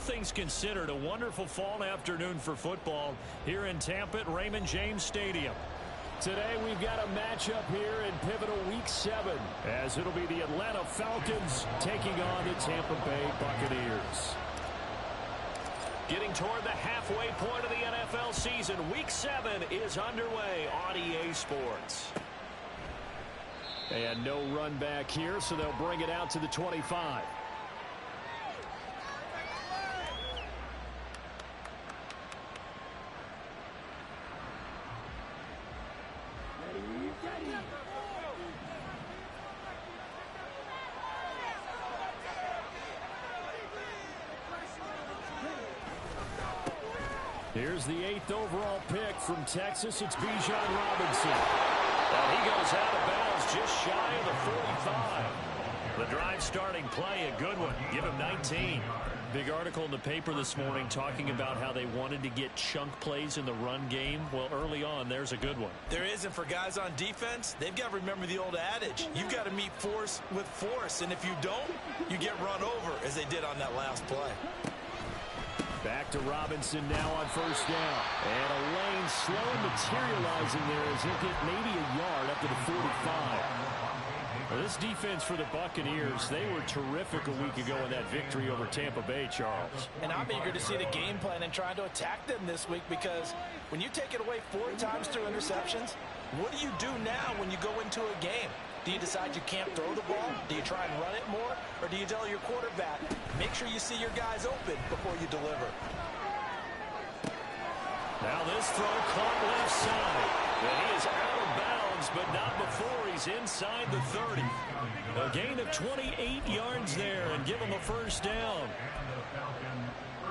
things considered, a wonderful fall afternoon for football here in Tampa at Raymond James Stadium. Today we've got a matchup here in pivotal Week 7, as it'll be the Atlanta Falcons taking on the Tampa Bay Buccaneers. Getting toward the halfway point of the NFL season, Week 7 is underway on EA Sports. And no run back here, so they'll bring it out to the 25. Here's the 8th overall pick from Texas. It's Bijan Robinson. And he goes out of bounds just shy of the 45. The drive starting play, a good one. Give him 19. Big article in the paper this morning talking about how they wanted to get chunk plays in the run game. Well, early on, there's a good one. There is, and for guys on defense, they've got to remember the old adage. You've got to meet force with force, and if you don't, you get run over, as they did on that last play. Back to Robinson now on first down. And a lane slow materializing there as he'll get maybe a yard up to the 45. Well, this defense for the Buccaneers, they were terrific a week ago in that victory over Tampa Bay, Charles. And I'm eager to see the game plan and trying to attack them this week, because when you take it away 4 times through interceptions, what do you do now when you go into a game? Do you decide you can't throw the ball? Do you try and run it more? Or do you tell your quarterback, make sure you see your guys open before you deliver? Now this throw caught left side. And he is out of bounds, but not before he's inside the 30. A gain of 28 yards there, and give him a first down.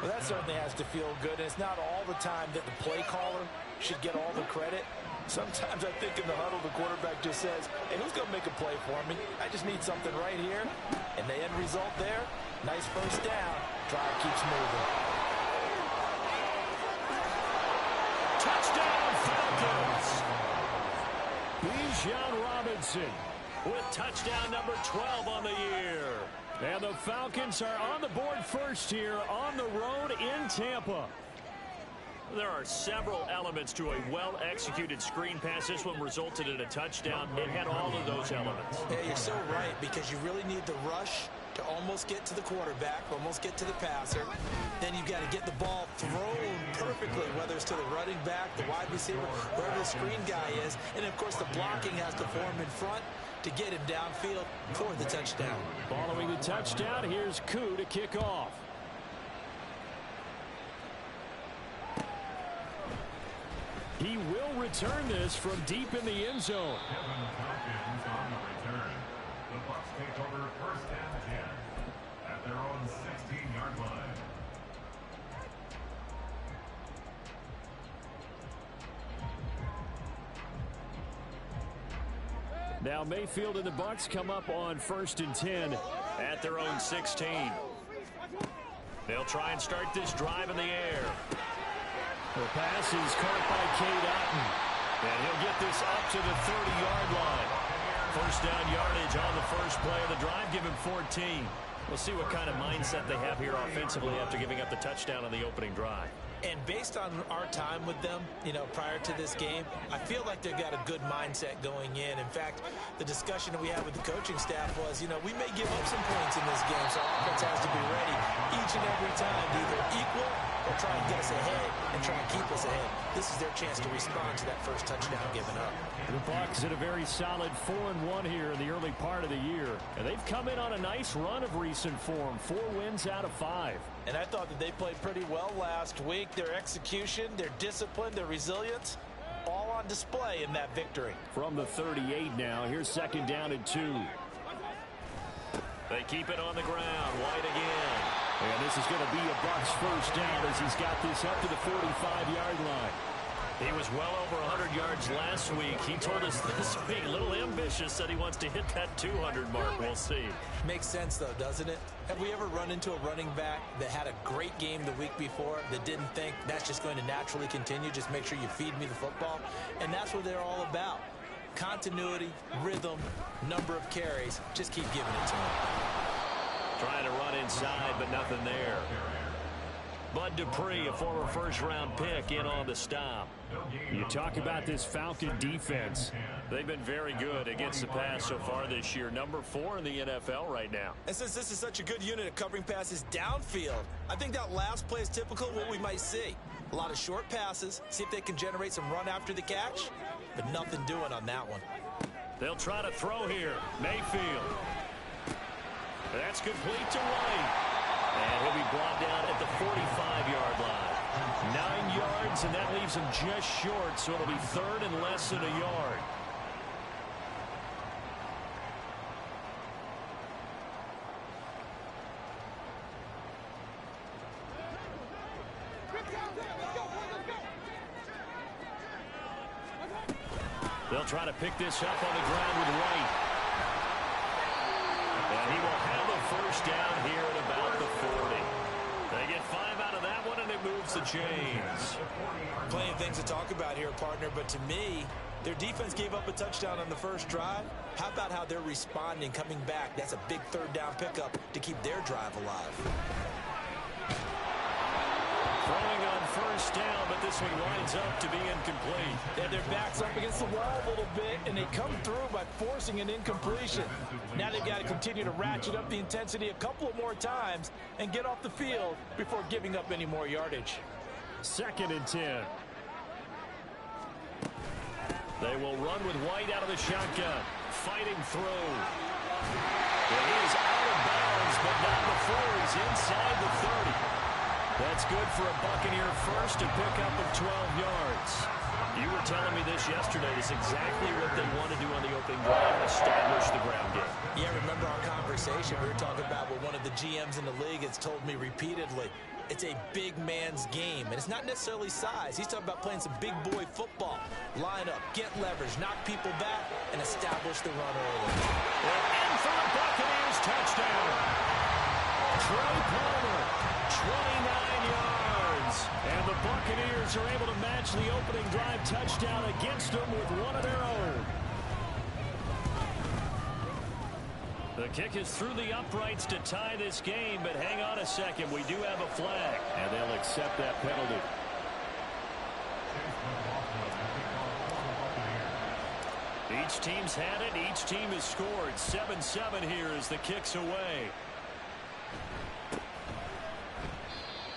Well, that certainly has to feel good. And it's not all the time that the play caller should get all the credit. Sometimes I think in the huddle, the quarterback just says, hey, who's going to make a play for me? I just need something right here. And the end result there, nice first down. Drive keeps moving. Touchdown, Falcons! Bijan Robinson with touchdown number 12 on the year. And the Falcons are on the board first here on the road in Tampa. There are several elements to a well-executed screen pass. This one resulted in a touchdown. It had all of those elements. Yeah, you're so right, because you really need the rush to almost get to the quarterback, almost get to the passer. Then you've got to get the ball thrown perfectly, whether it's to the running back, the wide receiver, wherever the screen guy is. And, of course, the blocking has to form in front to get him downfield for the touchdown. Following the touchdown, here's Koo to kick off. He will return this from deep in the end zone. The Bucs take over first and 10 at their own 16-yard line. Now Mayfield and the Bucs come up on first and 10 at their own 16. They'll try and start this drive in the air. The pass is caught by Cade Otton. And he'll get this up to the 30-yard line. First down yardage on the first play of the drive. Give him 14. We'll see what kind of mindset they have here offensively after giving up the touchdown on the opening drive. And based on our time with them, prior to this game, I feel like they've got a good mindset going in. In fact, the discussion that we had with the coaching staff was, we may give up some points in this game, so our offense has to be ready each and every time to either equal or try and get us ahead and try and keep us ahead. This is their chance to respond to that first touchdown given up. The Bucs in a very solid 4-1 here in the early part of the year. And they've come in on a nice run of recent form. 4 wins out of 5. And I thought that they played pretty well last week. Their execution, their discipline, their resilience, all on display in that victory. From the 38 now, here's second down and 2. They keep it on the ground. White again. And this is going to be a Bucs first down as he's got this up to the 45-yard line. He was well over 100 yards last week. He told us this week, a little ambitious, that he wants to hit that 200 mark. We'll see. Makes sense, though, doesn't it? Have we ever run into a running back that had a great game the week before that didn't think that's just going to naturally continue? Just make sure you feed me the football. And that's what they're all about. Continuity, rhythm, number of carries. Just keep giving it to him. Trying to run inside, but nothing there. Bud Dupree, a former first-round pick, in on the stop. You talk about this Falcon defense. They've been very good against the pass so far this year. Number 4 in the NFL right now. And since this is such a good unit at covering passes downfield, I think that last play is typical of what we might see. A lot of short passes, see if they can generate some run after the catch, but nothing doing on that one. They'll try to throw here. Mayfield. That's complete to White. And he'll be brought down at the 45-yard line. 9 yards, and that leaves him just short, so it'll be third and less than a yard. They'll try to pick this up on the ground with White. And he will have a first down here at about the 40. They get 5 out of that one, and it moves the chains. Plenty of things to talk about here, partner, but to me, their defense gave up a touchdown on the first drive. How about how they're responding, coming back? That's a big third down pickup to keep their drive alive. Throwing on first down, but this one winds up to be incomplete. Yeah, their back's up against the wall a little bit, and they come through by forcing an incompletion. Now they've got to continue to ratchet up the intensity a couple of more times and get off the field before giving up any more yardage. 2nd and 10. They will run with White out of the shotgun. Fighting through. It is out of bounds, but not before he's inside the 30. That's good for a Buccaneer first to pick up of 12 yards. You were telling me this yesterday. It's exactly what they want to do on the opening drive, establish the ground game. Yeah, remember our conversation? We were talking about what one of the GMs in the league has told me repeatedly. It's a big man's game, and it's not necessarily size. He's talking about playing some big boy football. Line up, get leverage, knock people back, and establish the run early. And for the Buccaneers, touchdown. Trey Palmer, 29 yards. And the Buccaneers are able to match the opening drive touchdown against them with one of their own. The kick is through the uprights to tie this game, but hang on a second. We do have a flag. And they'll accept that penalty. Each team's had it. Each team has scored. 7-7 here as the kick's away.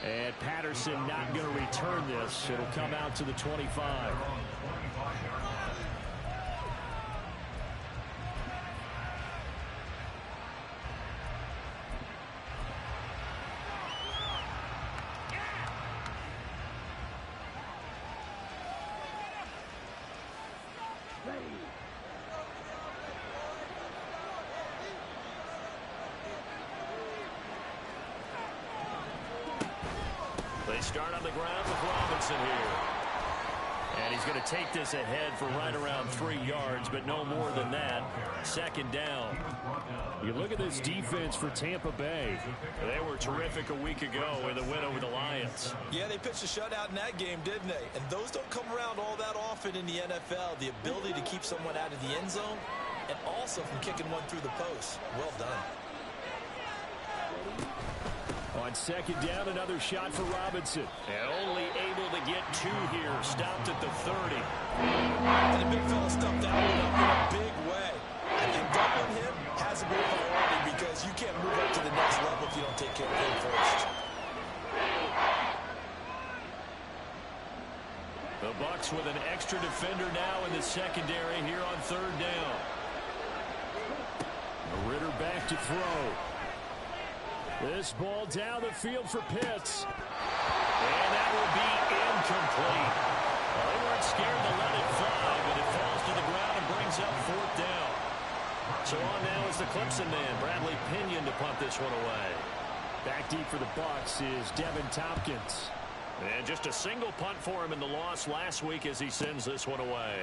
And Patterson not going to return this. It'll come out to the 25. They start on the ground with Robinson here. And he's going to take this ahead for right around 3 yards, but no more than that. 2nd down. You look at this defense for Tampa Bay. They were terrific a week ago in the win over the Lions. Yeah, they pitched a shutout in that game, didn't they? And those don't come around all that often in the NFL. The ability to keep someone out of the end zone and also from kicking one through the post. Well done. On 2nd down, another shot for Robinson. And only able to get 2 here. Stopped at the 30. And the big fella stuffed that one up in a big way. I think doubling him has to be a priority because you can't move up to the next level if you don't take care of him first. The Bucs with an extra defender now in the secondary here on 3rd down. Ritter back to throw. This ball down the field for Pitts. And that will be incomplete. Well, they weren't scared to let it fly, but it falls to the ground and brings up 4th down. So on now is the Clemson man, Bradley Pinion, to punt this one away. Back deep for the Bucs is Devin Tompkins. And just a single punt for him in the loss last week as he sends this one away.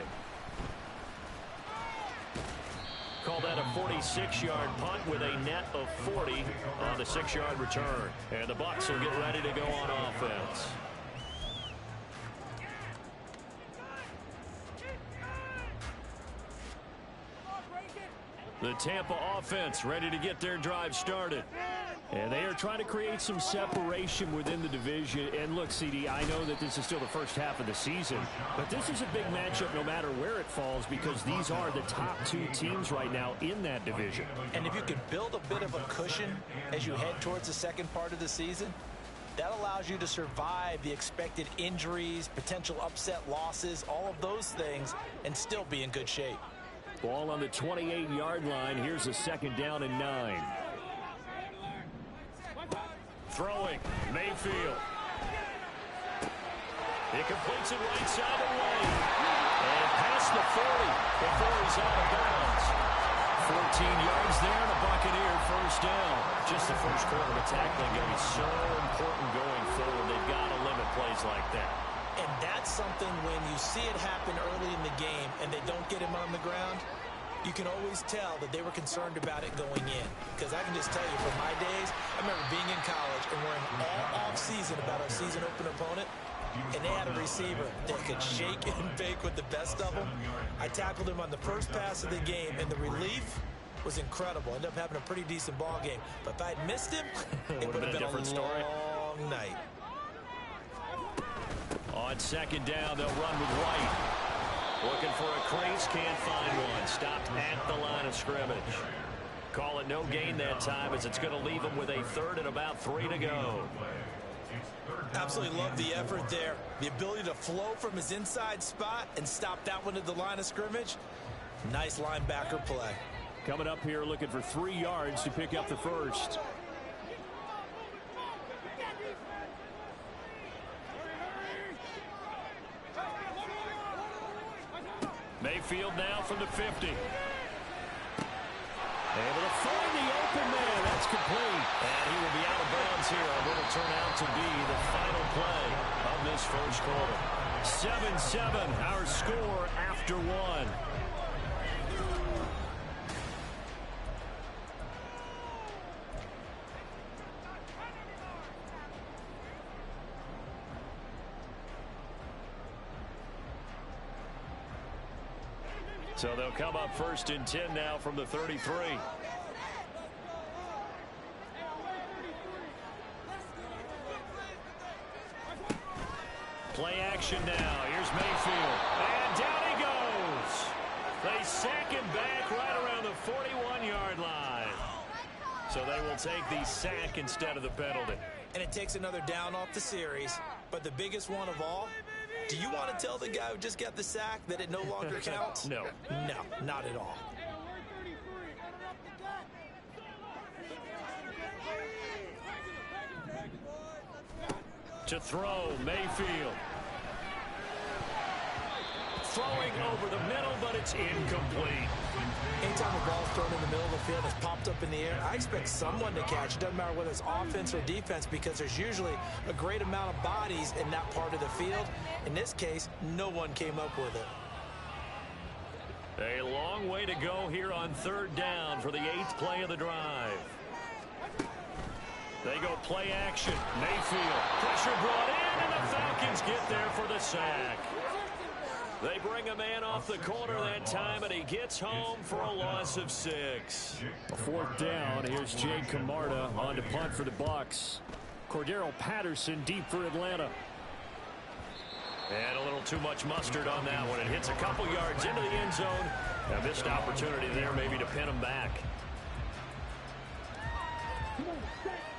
Call that a 46-yard punt with a net of 40 on the 6-yard return. And the Bucs will get ready to go on offense. The Tampa offense ready to get their drive started. And they are trying to create some separation within the division. And look, CD, I know that this is still the first half of the season, but this is a big matchup no matter where it falls because these are the top two teams right now in that division. And if you can build a bit of a cushion as you head towards the second part of the season, that allows you to survive the expected injuries, potential upset losses, all of those things, and still be in good shape. Ball on the 28-yard line. Here's a 2nd down and 9. Throwing, Mayfield. He completes it right side of the lane. And past the 40 before he's out of bounds. 14 yards there and a Buccaneer first down. Just the first quarter of tackling going to be so important going forward. They've got to limit plays like that. And that's something when you see it happen early in the game and they don't get him on the ground, you can always tell that they were concerned about it going in. Because I can just tell you from my days, I remember being in college and worrying all off-season about our season open opponent, and they had a receiver that could shake and bake with the best of them. I tackled him on the first pass of the game, and the relief was incredible. Ended up having a pretty decent ball game. But if I had missed him, it would have been a different story. long night. On 2nd down, they'll run with White. Looking for a crease, can't find one. Stopped at the line of scrimmage. Call it no gain that time as it's going to leave him with a 3rd and about 3 to go. Absolutely love the effort there. The ability to flow from his inside spot and stop that one at the line of scrimmage. Nice linebacker play. Coming up here looking for 3 yards to pick up the first. Mayfield now from the 50. Able to find the open man. That's complete. And he will be out of bounds here on what will turn out to be the final play of this first quarter. 7-7, our score after 1. So they'll come up 1st and 10 now from the 33. Play action now. Here's Mayfield. And down he goes. They sack him back right around the 41-yard line. So they will take the sack instead of the penalty. And it takes another down off the series. But the biggest one of all, do you want to tell the guy who just got the sack that it no longer counts? No. No, not at all. To throw, Mayfield. Throwing over the middle, but it's incomplete. Anytime a ball's thrown in the middle of the field and it's popped up in the air, I expect someone to catch. It doesn't matter whether it's offense or defense because there's usually a great amount of bodies in that part of the field. In this case, no one came up with it. A long way to go here on 3rd down for the 8th play of the drive. They go play action. Mayfield. Pressure brought in, and the Falcons get there for the sack. They bring a man off the corner that time, and he gets home for a loss of 6. A 4th down. Here's Jay Camarda on to punt for the Bucs. Cordero Patterson deep for Atlanta. And a little too much mustard on that one. It hits a couple yards into the end zone. A missed opportunity there maybe to pin him back.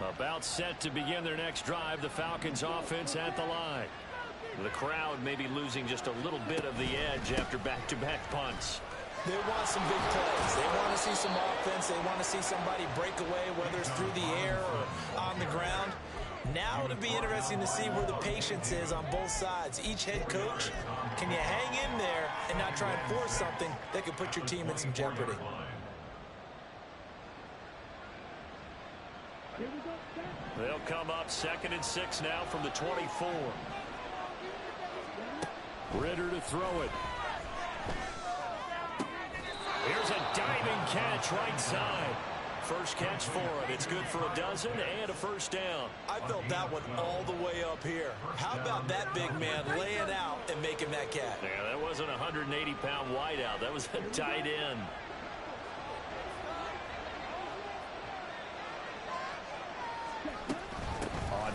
About set to begin their next drive. The Falcons offense at the line. The crowd may be losing just a little bit of the edge after back-to-back punts. They want some big plays. They want to see some offense. They want to see somebody break away, whether it's through the air or on the ground. Now it'll be interesting to see where the patience is on both sides. Each head coach, can you hang in there and not try and force something that could put your team in some jeopardy? They'll come up 2nd and 6 now from the 24. Ritter to throw it. Here's a diving catch right side. First catch for him. It's good for a dozen and a first down. I felt that one all the way up here. How about that big man laying out and making that catch? Yeah, that wasn't a 180-pound wideout. That was a tight end.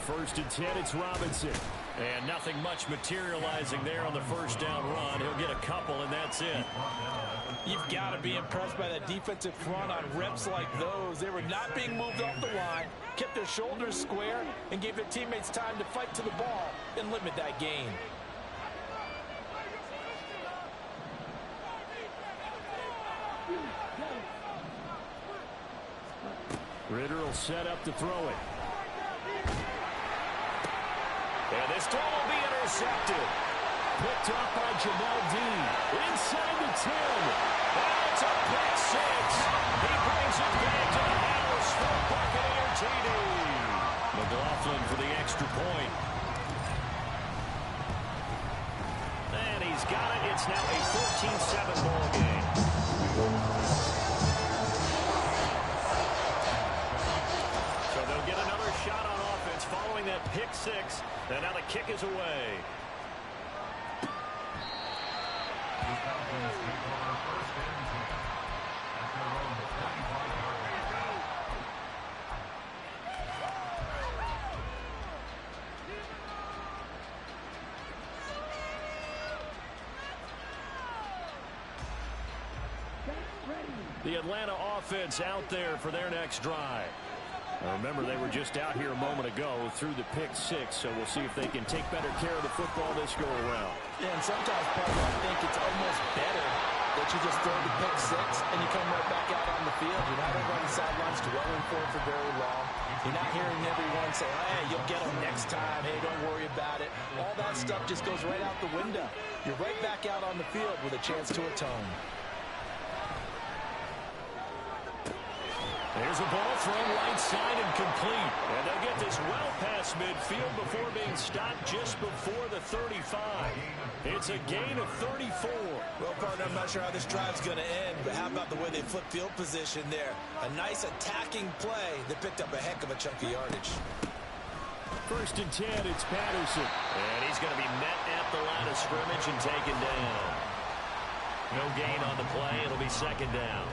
first and 10, it's Robinson. And nothing much materializing there on the first down run. He'll get a couple, and that's it. You've got to be impressed by that defensive front on reps like those. They were not being moved off the line, kept their shoulders square, and gave their teammates time to fight to the ball and limit that gain. Ritter will set up to throw it. And this throw will be intercepted. Picked up by Jamel Dean. Inside the 10. And it's a pick six. He brings it back to the house for Buccaneer TD. McLaughlin for the extra point. And he's got it. It's now a 14-7 ball game. So they'll get another shot on offense following that pick six. And now the kick is away. The Atlanta offense out there for their next drive. Now remember, they were just out here a moment ago through the pick six, so we'll see if they can take better care of the football this go around. Yeah, and sometimes, Paul, I think it's almost better that you just throw the pick six and you come right back out on the field. You're not over on the sidelines dwelling for it for very long. You're not hearing everyone say, hey, you'll get them next time. Hey, don't worry about it. All that stuff just goes right out the window. You're right back out on the field with a chance to atone. There's a ball thrown right side and complete. And they'll get this well past midfield before being stopped just before the 35. It's a gain of 34. Well, partner, I'm not sure how this drive's going to end, but how about the way they flip field position there? A nice attacking play that picked up a heck of a chunk of yardage. First and 10, it's Patterson. And he's going to be met at the line of scrimmage and taken down. No gain on the play. It'll be second down.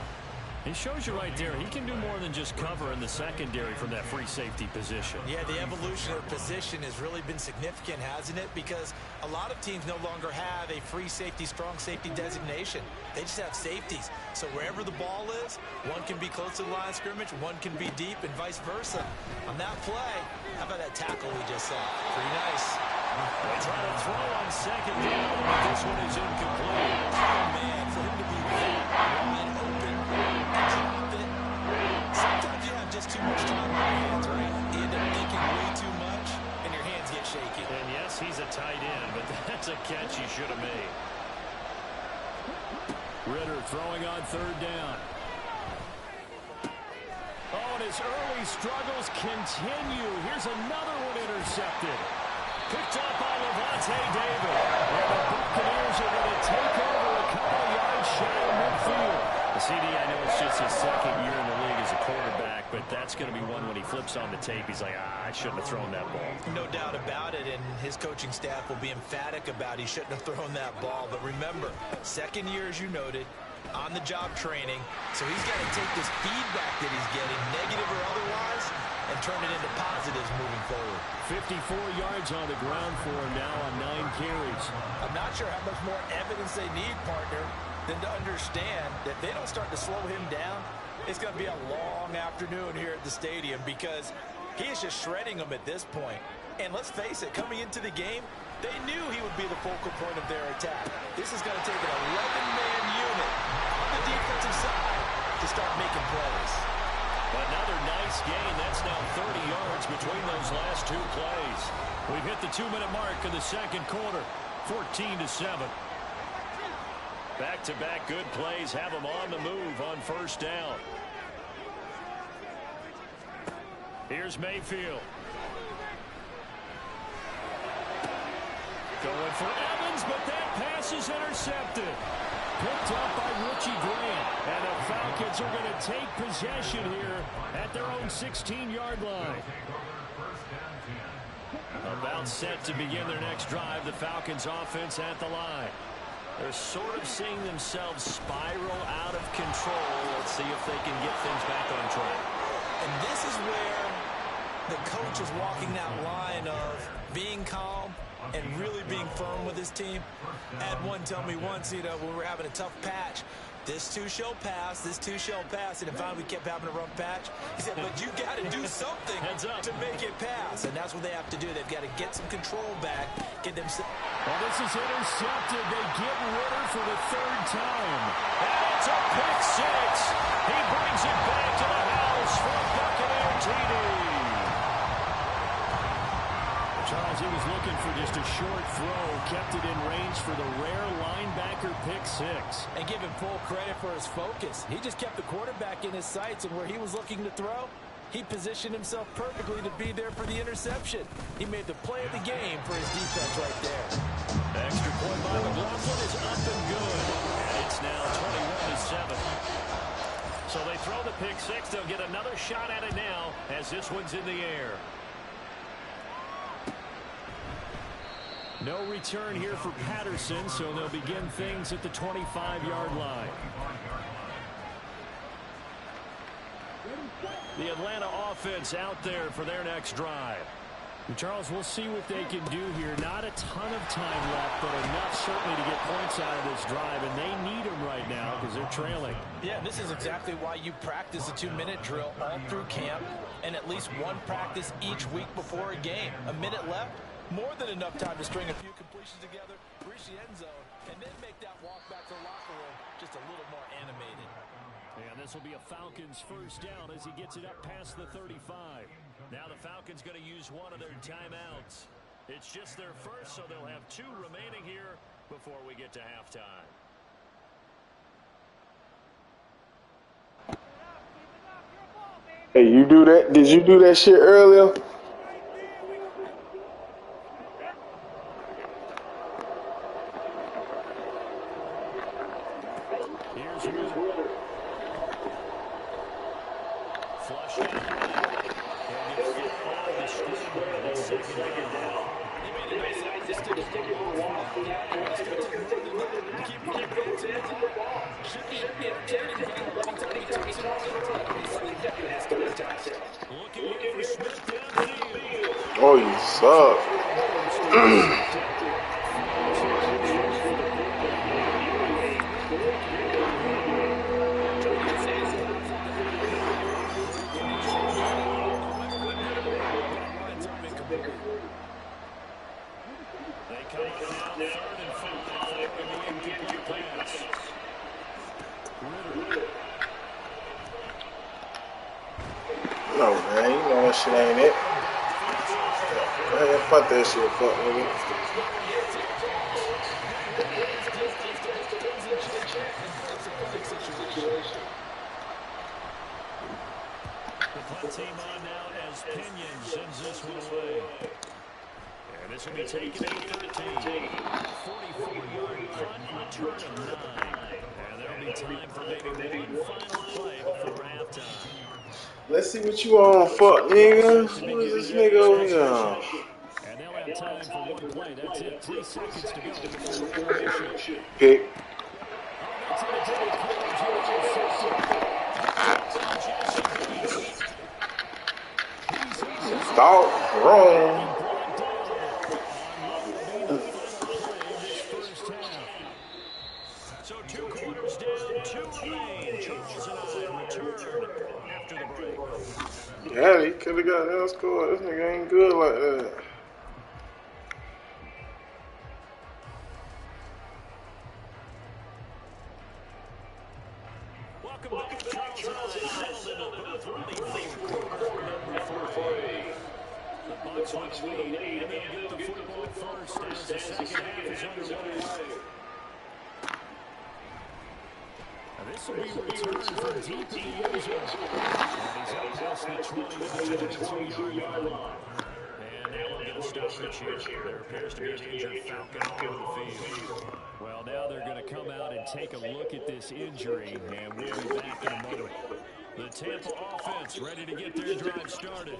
It shows you right there, he can do more than just cover in the secondary from that free safety position. Yeah, the evolution of position has really been significant, hasn't it? Because a lot of teams no longer have a free safety, strong safety designation. They just have safeties. So wherever the ball is, one can be close to the line of scrimmage, one can be deep, and vice versa. On that play, how about that tackle we just saw? Pretty nice. They try to throw on second down, but this one is incomplete. Oh, man, for him to be that wide open, drop it. Sometimes you have just too much time on your hands, right? You end up thinking way too much, and your hands get shaky. And yes, he's a tight end, but that's a catch he should have made. Ritter throwing on third down. Oh, and his early struggles continue. Here's another one intercepted. Picked up by Levante David. And the Buccaneers are going to take over a couple of yards shy of midfield. The CD, I know it's just his second year in the league as a quarterback, but that's going to be one when he flips on the tape. He's like, I shouldn't have thrown that ball. No doubt about it, and his coaching staff will be emphatic about he shouldn't have thrown that ball. But remember, second year, as you noted, on-the-job training, so he's got to take this feedback that he's getting, negative or otherwise, and turn it into positives moving forward. 54 yards on the ground for him now on 9 carries. I'm not sure how much more evidence they need, partner, than to understand that if they don't start to slow him down, it's going to be a long afternoon here at the stadium because he is just shredding them at this point. And let's face it, coming into the game, they knew he would be the focal point of their attack. This is going to take an 11-man unit on the defensive side to start making plays. Another nice gain. That's now 30 yards between those last two plays. We've hit the 2-minute mark of the second quarter. 14-7. Back-to-back good plays have them on the move on first down. Here's Mayfield. Going for Evans, but that pass is intercepted. Picked up by Richie Grant. And the Falcons are going to take possession here at their own 16-yard line. About set to begin their next drive. The Falcons offense at the line. They're sort of seeing themselves spiral out of control. Let's see if they can get things back on track. And this is where the coach is walking that line of being calm and really being firm with his team. I had one tell me once, when we were having a tough patch, this too shall pass, this too shall pass. And finally we kept having a rough patch. He said, but you got to do something to make it pass. And that's what they have to do. They've got to get some control back, get them. Well, this is intercepted. They get Ritter for the third time. And it's a pick six. He brings it back to the house for a Buccaneer TD. Charles, he was looking for just a short throw, kept it in range for the rare linebacker pick six. And give him full credit for his focus. He just kept the quarterback in his sights, and where he was looking to throw, he positioned himself perfectly to be there for the interception. He made the play of the game for his defense right there. Extra point by McLaughlin is up and good. And it's now 21-7. So they throw the pick six. They'll get another shot at it now as this one's in the air. No return here for Patterson, so they'll begin things at the 25-yard line. The Atlanta offense out there for their next drive. Charles, we'll see what they can do here. Not a ton of time left, but enough certainly to get points out of this drive, and they need them right now because they're trailing. Yeah, this is exactly why you practice a 2-minute drill all through camp and at least one practice each week before a game. A minute left, more than enough time to string a few completions together, reach the end zone, and then make that walk back to the locker room just a little more animated. And this will be a Falcons first down as he gets it up past the 35. Now the Falcons going to use one of their timeouts. It's just their first, so they'll have 2 remaining here before we get to halftime. Hey, you do that? Did you do that shit earlier? Here's Ritter. Flush out. He'll get fouled out of the screen. That's second down. He made a nice effort to stick it to the ball. Keep running back to the ball. Should be entertaining. Anytime he takes it off the top, he's like, that has to be touched. Looking for Smith downfield. Oh, you suck. No, man, you know that shit ain't it. Man, fuck that shit, fuck nigga. The punt team on now as Pinion sends this one away. And this will be taken at 13. 44-yard punt, return of 9. And there'll be time for maybe one final play before halftime. Let's see what you on, fuck nigga. Who is this nigga over here? And they'll have time for one play. That's it. 3 seconds to go. Pick. Thought wrong. So 2 quarters down, 2 remain. Charles and I return after the break. Yeah, he could have got that score. This nigga ain't good like that. Welcome back. Charles and I settled in the booth ready for quarter number 3. The Bucs with the lead, and they'll get the football first as the second half is underway. This will be returned from deep in the end zone. And he's out past the 20 to the 22-yard line. And now we'll get a stoppage here. There appears to be an injured Falcon on the field. Well, now they're going to come out and take a look at this injury, and we'll be back in a moment. The Tampa offense ready to get their drive started.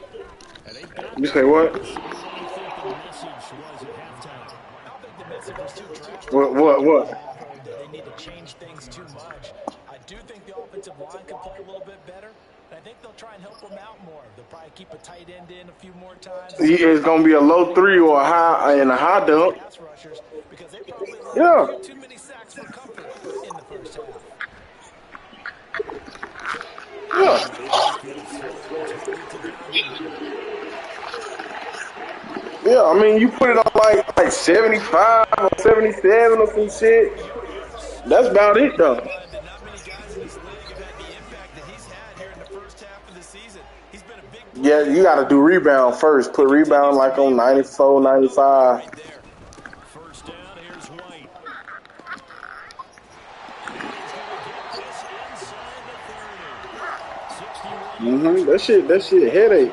And they've got You say what? what do you think the message was at halftime? I don't think the message was too drastic. What? They need to change things too much. I do think the offensive line can play a little bit better, And I think they'll try and help him out more. They'll probably keep a tight end in a few more times. It's gonna be a low 3 or a high dunk. Pass rushers, because they probably allowed Yeah. a few too many sacks for comfort in the first half. Yeah. Yeah, I mean, you put it on like 75 or 77 or some shit. That's about it, though. Not many guys in this league have had the impact that he's had here in the first half of the season. He's been a big Yeah, you got to do rebound first. Put rebound like on 94, 95. right there. First down, here's White. That shit headache.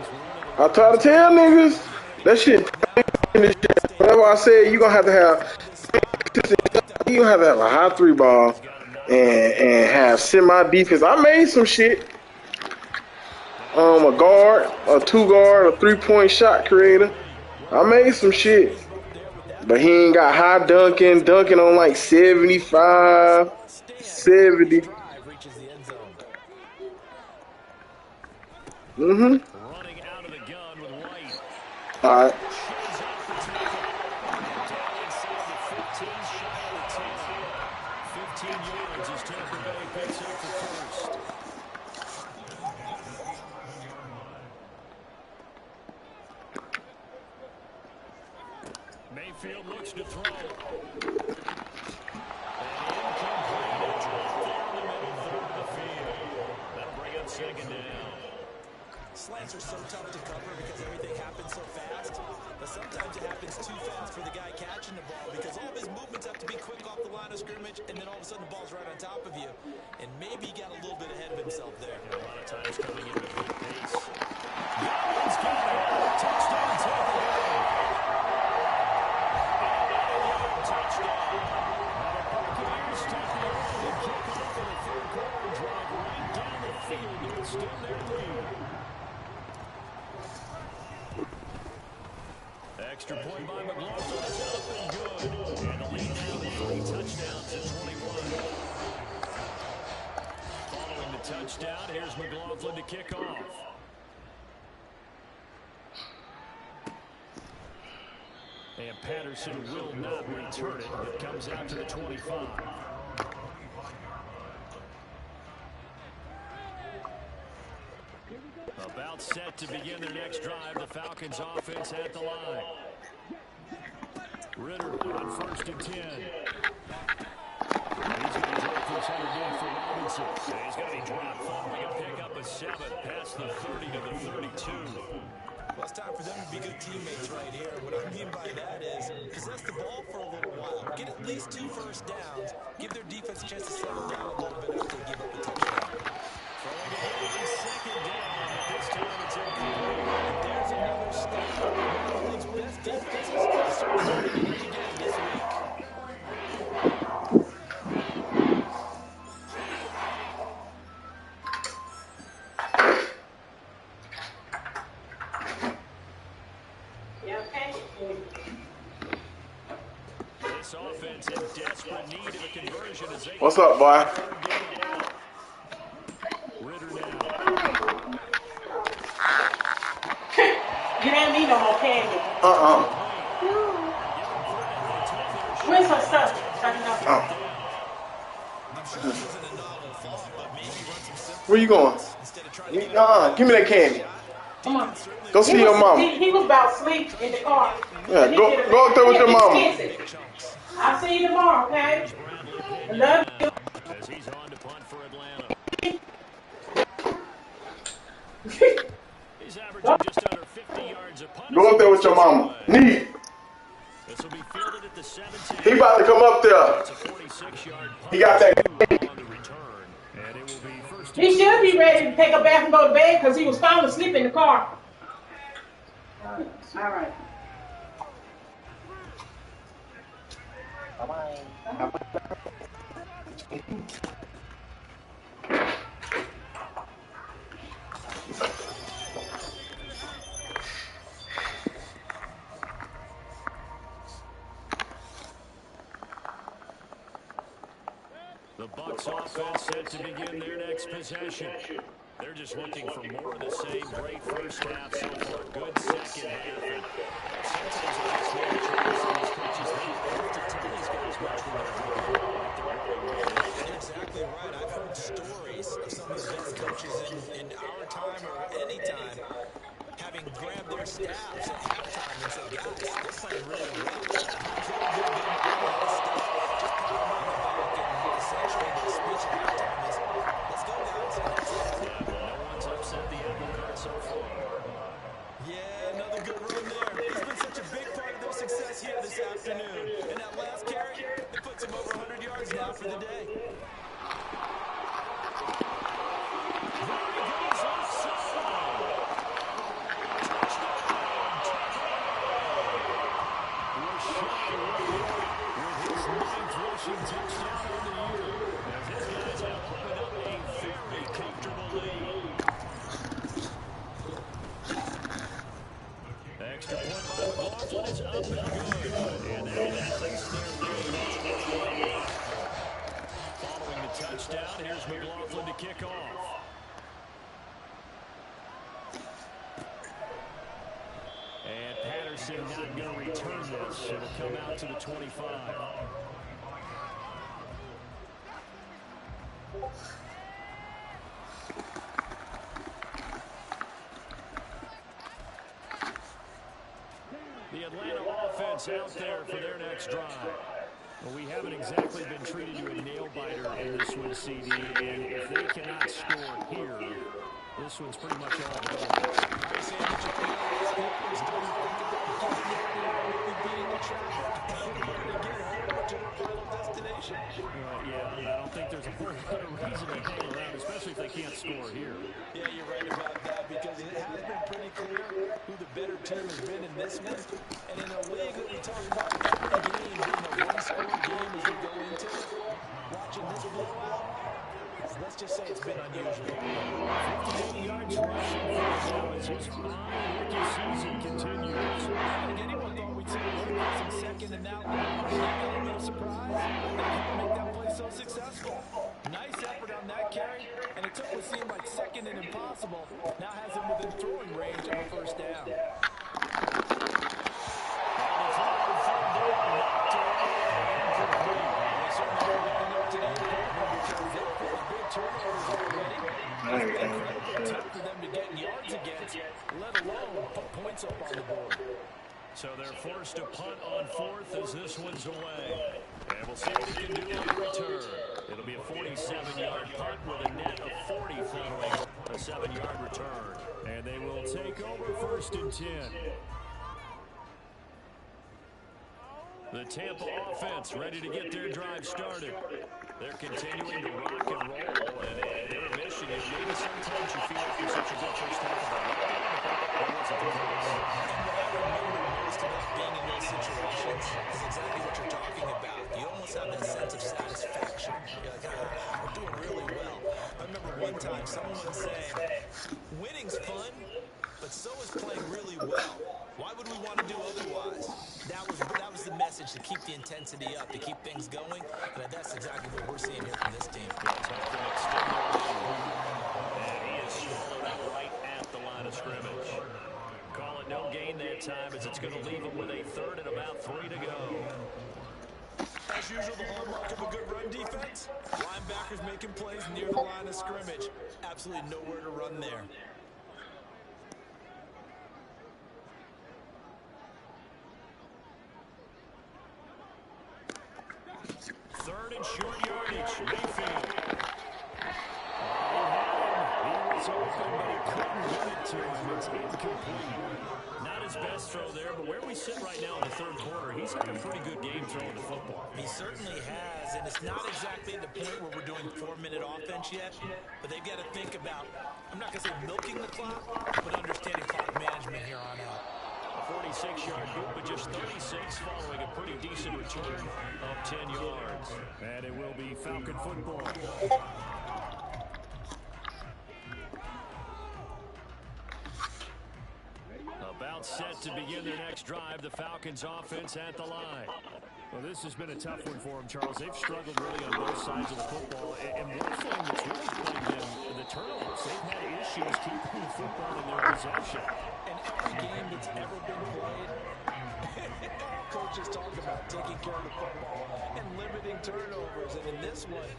I try to tell niggas that shit. That's why I said you gonna have a high 3 ball and have semi defense. I made some shit. A guard, a 2 guard, a 3-point shot creator. I made some shit. But he ain't got high dunking on like 75, 70. Running out of the gun with White. All right. Mayfield looks to throw. That'll bring up second down. Slants are so tough to cover because everything happens so fast. But sometimes it happens too fast for the guy catching the ball because all of his movements have to be quick off the line of scrimmage, and then all of a sudden the ball's right on top of you. And maybe he got a little bit ahead of himself there. A lot of times coming in with good pace. Godwin's got it. Touchdown, Tampa Bay. Touchdown. The Buccaneers take the early kickoff in the third quarter and drive right down the field to extend their lead. Extra point by McLaughlin is up and good. And the lead now to 3 touchdowns at 21. Following the touchdown, here's McLaughlin to kick off. And Patterson will not return it. It comes out to the 25. About set to begin their next drive. The Falcons offense at the line. Ritter on 1st and 10. He's going to drop this underneath for Robinson. He's going to be dropped following a pick up a 7 past the 30 to the 32. Well, it's time for them to be good teammates right here. What I mean by that is possess the ball for a little while. Get at least 2 first downs. Give their defense a chance to settle down a little bit after they give up the touchdown. Throwing it on second down. This time it's incomplete. And there's another step. One of the league's best defenses is certainly doing it again this week. This offense in desperate need of a conversion as they What's up, boy? Ritter now. You ain't need no more candy. Where's her stuff? Where you going? Give me that candy. Come on. Go see your mama. He was about asleep in the car. Yeah, go up there with your mama. I'll see you tomorrow, okay? I love you. As he's on to punt for Atlanta. He's averaging just under 50 yards a punt. Go up there with your mama. Need. This will be fielded at the 17. He about to come up there. It's a 46-yard punt. He got that. On the return. And it will be first. He should be ready to take a bath and go to bed because he was falling asleep in the car. All right. Bye-bye. The Bucs offense set to begin their next possession. They're they're just looking for more of the same. Great first half so far. Good second half. And sometimes it makes me curious some of these coaches, they have to tell these guys which one they're running. You're exactly right. I've heard stories of some of the best coaches in our time or any time having grabbed their staffs at halftime and said, guys, they're playing really well. Here's what we're going to do. All of this stuff. Just pat them on the back. And essentially the speech at halftime is, let's go, guys. That's it. Yeah, well, no one's upset the apple cart so far. Yeah, another good run there. He's been such a big part of their success here this afternoon. And that last carry, it puts him over 100 yards now for the day. Extra point by McLaughlin is up and good. And that makes their lead. Following the touchdown, here's McLaughlin to kick off. And Patterson not going to return this. It'll come out to the 25. The Atlanta offense out there for their next drive. Well, we haven't exactly been treated to a nail-biter in this one, CD, and if they cannot score here, this one's pretty much all yeah, I don't think there's a whole lot of reason to hang around, especially if they can't score here. Yeah, you're right about that, because it has been pretty clear who the better team has been in this one. And in a league that we talk about every game being a one-score game as we go into it, watching this blowout, let's just say it's been unusual. 58 yards rushing now as his fine rookie season continues. I think anyone thought we'd see a run second and now a little surprise. They make that play so successful. Nice effort on that carry, and it took what seemed like second and impossible. Now has him within throwing range of a first down. Tough for them to get yards against, let alone put points up on the board. So they're forced to punt on fourth as this one's away. And we'll see what he can do on the return. It'll be a 47-yard punt with a net of 40 following a 7-yard return. And they will take over 1st and 10. The Tampa offense ready to get their drive started. They're continuing to rock and roll. And at intermission, maybe sometimes you feel like you're such a good first half of the game. That wasn't the case. Being in those situations is exactly what you're talking about. You almost have that sense of satisfaction. You're like, we're doing really well. I remember one time someone was saying, winning's fun, but so is playing really well. Why would we want to do otherwise? That was the message, to keep the intensity up, to keep things going. And that's exactly what we're seeing here from this team. And he is swallowed up right at the line of scrimmage. Call it no gain that time, as it's going to leave him with a third and about 3 to go. As usual, the hallmark of a good run defense, linebackers making plays near the line of scrimmage. Absolutely nowhere to run there. Third and short yardage, Mayfield. He was open, but he couldn't get it to him. It's incomplete. Not his best throw there, but where we sit right now in the third quarter, he's had a pretty good game throwing the football. He certainly has, and it's not exactly at the point where we're doing 4-minute offense yet, but they've got to think about, I'm not going to say milking the clock, but understanding clock management here on out. A 46-yard boot, but just 36 following a pretty decent return of 10 yards. And it will be Falcon football. About set to begin their next drive, the Falcons offense at the line. Well, this has been a tough one for them, Charles. They've struggled really on both sides of the football. And one thing that's really plagued them, the turnovers. They've had issues keeping the football in their possession. And every game that's ever been played, coaches talk about taking care of the football and limiting turnovers. And in this one,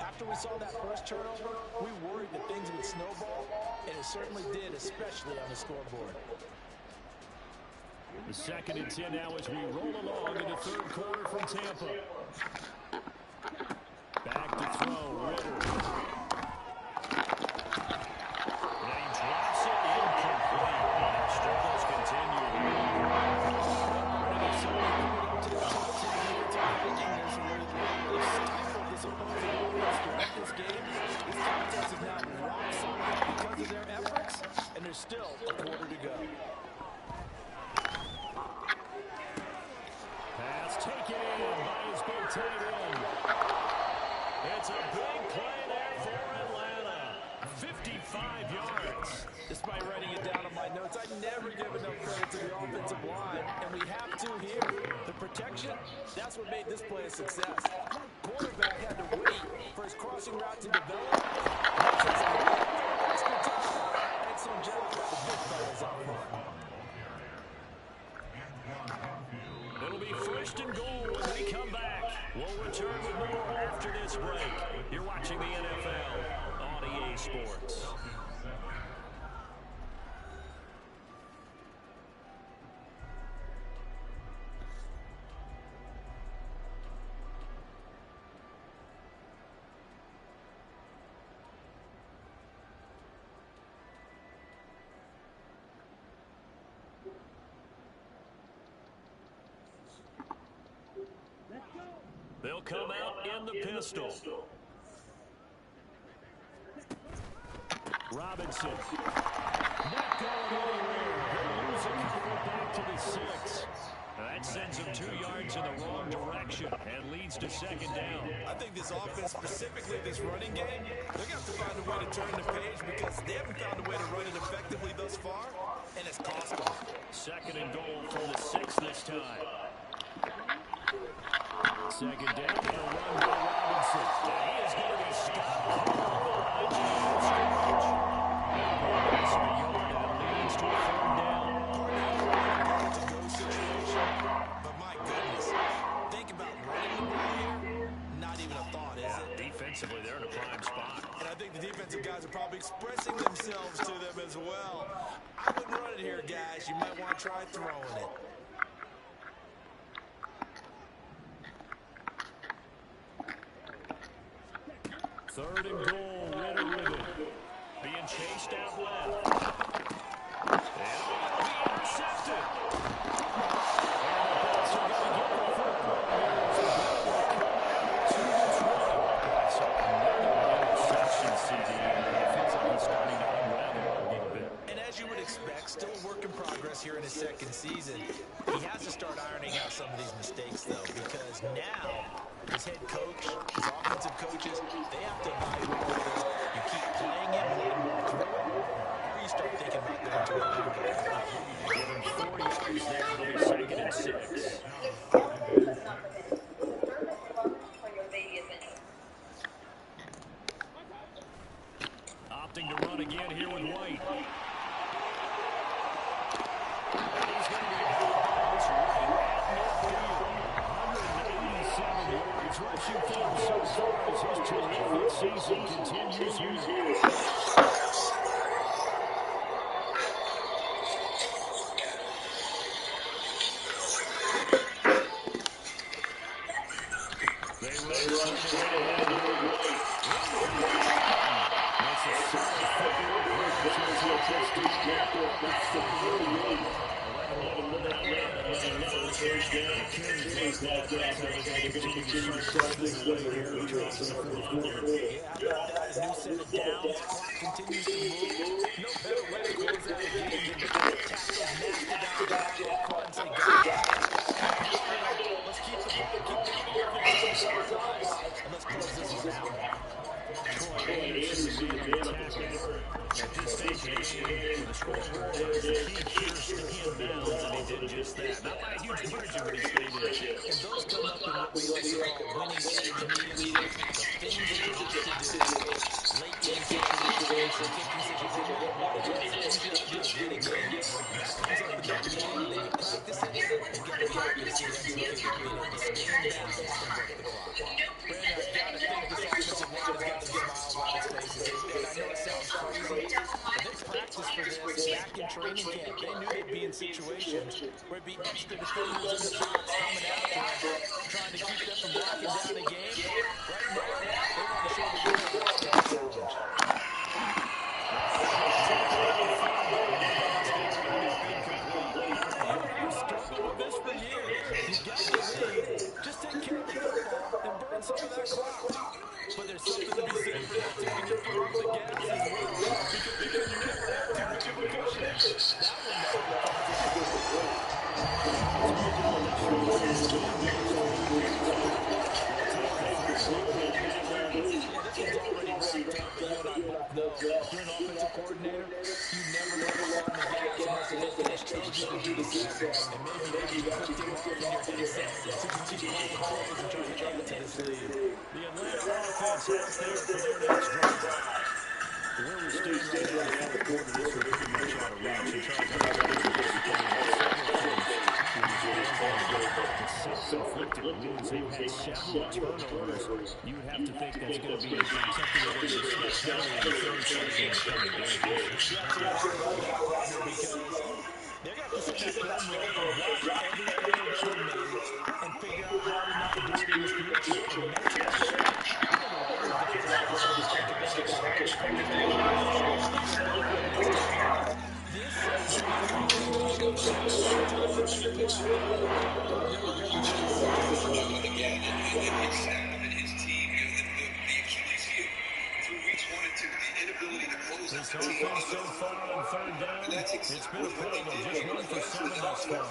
after we saw that first turnover, we worried that things would snowball, and it certainly did, especially on the scoreboard. The 2nd and 10 now as we roll along in the 3rd quarter from Tampa. Back to throw, Ritter. And he drops it incomplete. And struggles continue. And there's still a quarter to go. Pass taken by his big tight end. It's a big play there for Atlanta. 55 yards. Despite writing it down on my notes, I never give enough credit to the offensive line, and we have to here. The protection, that's what made this play a success. Quarterback had to wait for his crossing route to develop. Excellent job by the big fellas out front. It'll be 1st and goal when we come back. We'll return with more after this break. You're watching the NFL on EA Sports. They'll come out in the pistol. Robinson. Not going anywhere. They'll lose a couple back to the 6. That sends them 2 yards in the wrong direction and leads to 2nd down. I think this offense, specifically this running game, they're going to have to find a way to turn the page because they haven't found a way to run it effectively thus far, and it's cost them. 2nd and goal from the 6 this time. 2nd down and a run by Robinson. And he is going to be stopped behind the line of scrimmage. That's a yard and it leads to a 3rd down. To-go situation. But my goodness, think about running the ball here. Not even a thought, is it? Defensively, they're in a prime spot. And I think the defensive guys are probably expressing themselves to them as well. I wouldn't run it here, guys. You might want to try throwing it. 3rd and goal, Ritter with it. Being chased out left. And it'll be intercepted. And the Bills are going to get the football here as the ball will come out to the 20. So another interception, CD. The offense is starting to unravel a little bit. And as you would expect, still a work in progress here in his 2nd season. He has to start ironing out some of these mistakes, though, because now his head coach, his offensive coaches, they have to evaluate whether you keep playing him and let him walk through it, or you start thinking about going to a line. Give him 4 yards there. It'll be 2nd and 6. Opting to run again here with White. And he's going to be held by this right at midfield. 187 yards rushing for him so far as his terrific season continues here. They run something ahead here. That's a solid football play. At this stage, with the scoreboard, the key sure stay in bounds, and he did just that. Not by a huge margin, but he stayed in. And those come up what you like to call winning edge media. The things that you have to do, late game situations, kicking situations, the things you have to do to win a game. That comes up in the beginning, then you practice it. You got to be able to see it executed, being able to stay in bounds and work the clock. Brandon, I've got to think this offensive line has got some smiles on its faces. And I know it sounds crazy, but they practiced for this back in training camp. They knew they'd be in situations where it'd be extra defenders in the box coming after them, trying to keep them from locking down a game. Right now, they want to show the world they're up to the challenge. We've struggled with this for years. You've got the lead. Just take care of the football and burn some of that clock. But there's something to be said for that, too, when your foot off the gas as well, because you can never have too much of a cushion. That one, You're an offensive coordinator. You never let the foot on the gas unless the head coach tells you to do so. And maybe that's what clicked him off in your headset so you can keep calling plays and try to add to this lead. The Atlanta offense out there for their next drive. Where we stand right now in the fourth quarter, this is pretty much out of reach. And Charles, I know that is anticipated by several teams. Self-inflicted wounds. They've had several turnovers. You would have to think that's going to be something they're going to discuss heavily in the film session in the coming days. They're going to have to sit that film roll and watch every error that they made and figure out how to not do it in the future and make that change. I think a lot of guys out there are going to think about it. This is This offense so far on third down, it's been a problem. Just 1 for 7 thus far.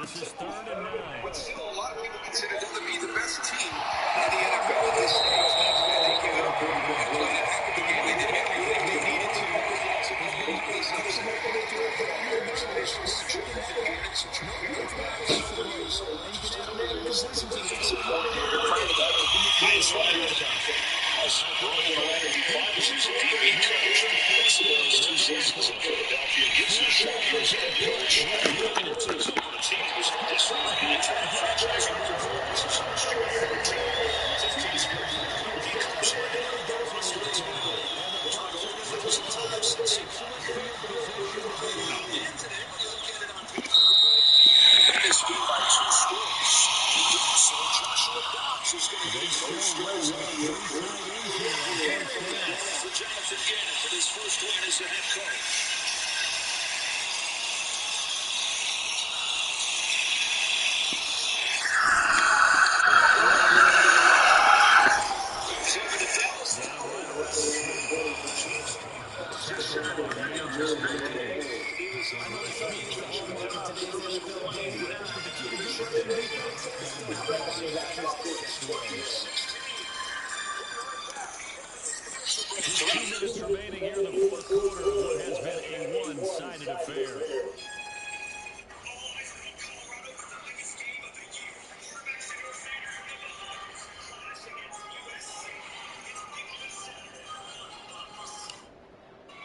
This is 3rd and 9. But still, a lot of people consider them to be the best team in the NFL at this stage. That's why they give it up. But in half of the game, they did everything they needed to put this upset. As Brian Flaherty finds his DB coach after those 2 seasons in Philadelphia, gives him a shot here as head coach. Looking to take over the team. This long-term franchise performances last year. This team's he comes in and the rest of the team has been over 1,000 times since he this game by 2 scores. So Joshua Dobbs is going to get his first win for Jonathan Gannon for his first win as a head coach. Remaining here in the fourth quarter of what has been a one-sided affair.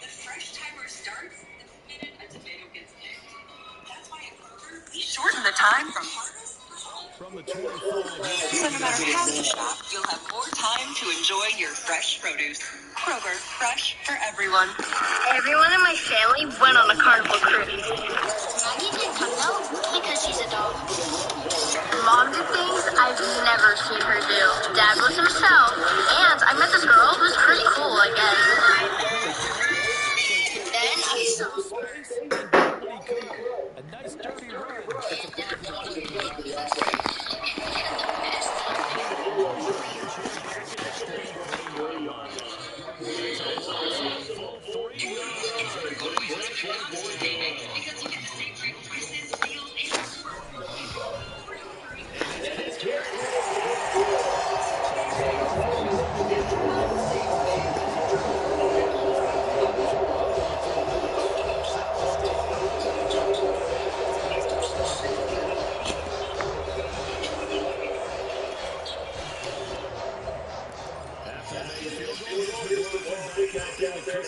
The fresh timer starts the minute a tomato gets picked. That's why at Kroger, we shorten the time from harvest From the 25. so no matter how you shop, you'll have more time to enjoy your fresh produce. Kroger, fresh for everyone. Everyone in my family went on a carnival cruise. Maggie didn't come though, because she's a dog. Mom did things I've never seen her do. Dad was himself, and I met this girl who's pretty cool, I guess. Then I saw a nice dirty run.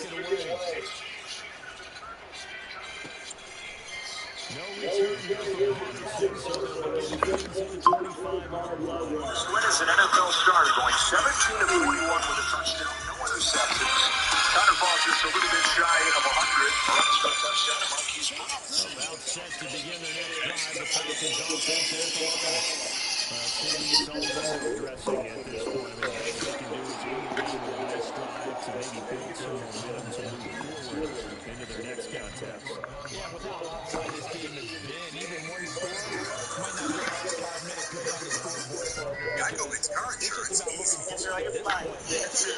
it away. No return here from Henderson, so they'll begin things at the 25-yard line. Sweat is an NFL starter, going 17 of 41 with a touchdown, no interceptions. Connor Falls just a little bit shy of 100. Runs for a touchdown to Marquise Brown. About set to begin their next drive, the Falcons offense at the line. CD, it's all window dressing at this point. I mean, the best they can do is end the game with a nice drive to maybe build some momentum to move forward into their next contest. Yeah, with how lopsided this game has been, even one score might not be enough 5-minute good on the scoreboard for them. Geico thinks car insurance is easy on your body. It's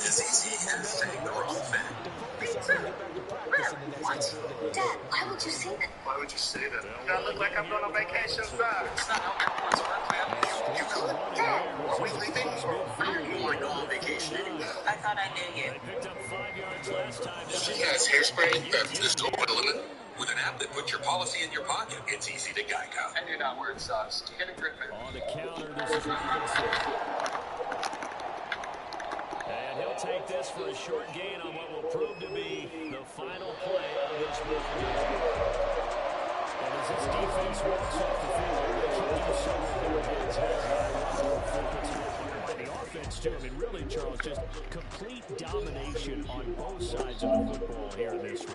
as easy as saying the wrong thing. What? Dad, why would you say that? Why would you say that? I look like I'm going on vacation, sir. It's not how airports work, man. You could. Dad, Are we leaving? I don't even want to go on vacation anyway. I thought I knew you. They picked up 5 yards last time. She has hairspray that's just toilet. With an app that puts your policy in your pocket, it's easy to Geico. And you're not wearing socks. Get a grip here. On the counter, this is Robinson. And he'll take this for a short gain on what will prove to be the final play of this ball game. And as this defense walks off the field, they should do so with their heads held high. By the offense, too. I mean, really, Charles, just complete domination on both sides of the football here in this one.